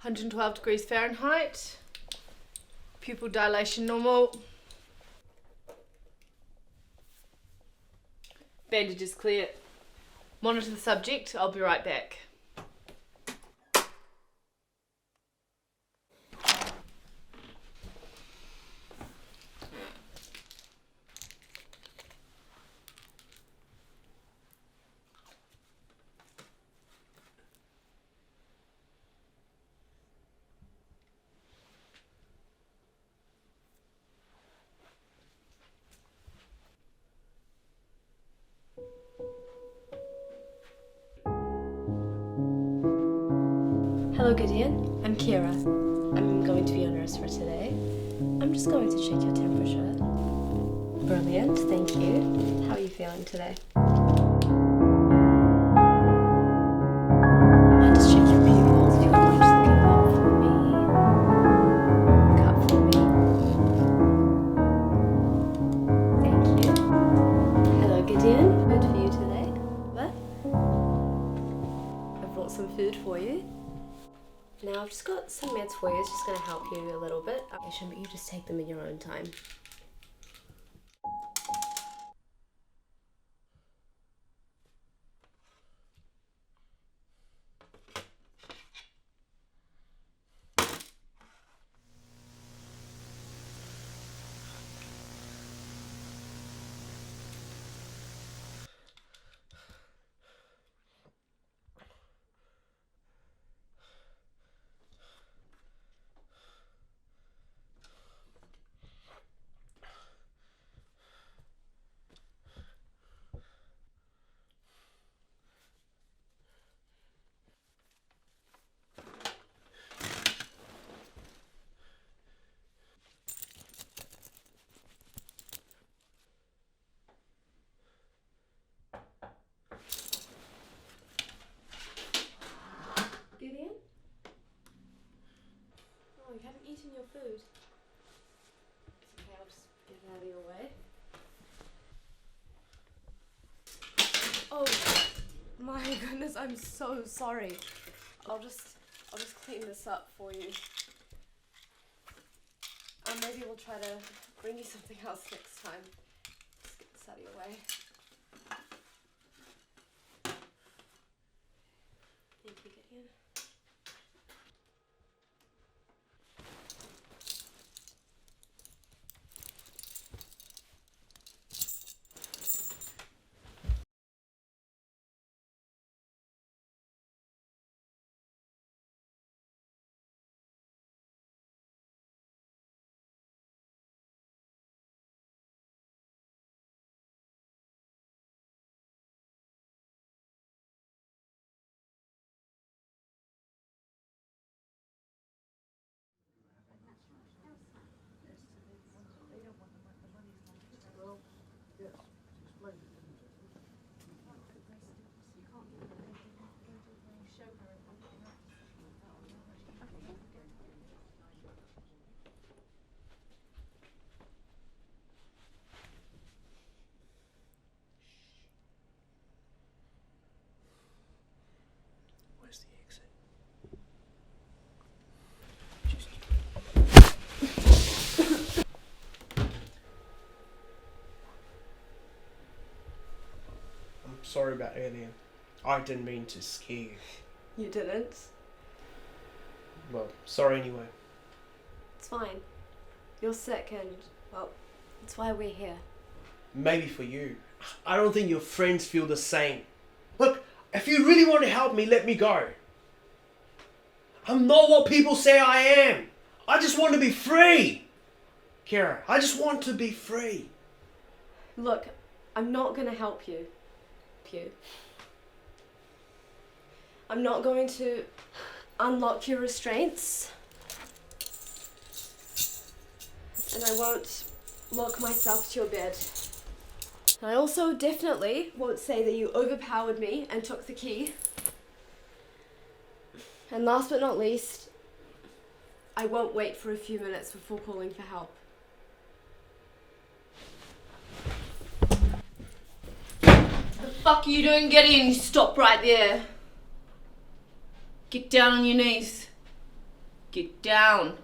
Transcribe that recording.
112 degrees Fahrenheit. Pupil dilation normal. Bandage is clear. Monitor the subject. I'll be right back. Hello Gideon, I'm Kira. I'm going to be your nurse for today. I'm just going to check your temperature. Brilliant, thank you. How are you feeling today? And just check your pupils if you want to just look up for me. Look up for me. Thank you. Hello Gideon, food for you today. What? I brought some food for you. Now I've just got some meds for you, it's just going to help you a little bit. But you just take them in your own time. Gideon? Oh, you haven't eaten your food. It's okay, I'll just get it out of your way. Oh my goodness, I'm so sorry. I'll just clean this up for you. Maybe we'll try to bring you something else next time. Just get this out of your way. Thank you, Gideon. Where's the exit? I'm sorry about earlier. I didn't mean to scare you. You didn't? Well, sorry anyway. It's fine. You're sick and, well, that's why we're here. Maybe for you. I don't think your friends feel the same. Look, if you really want to help me, let me go. I'm not what people say I am. I just want to be free. Kira, I just want to be free. Look, I'm not gonna help you, Pew. I'm not going to unlock your restraints. And I won't lock myself to your bed. I also definitely won't say that you overpowered me and took the key. And last but not least, I won't wait for a few minutes before calling for help. The fuck are you doing, Gideon? You stop right there. Get down on your knees. Get down.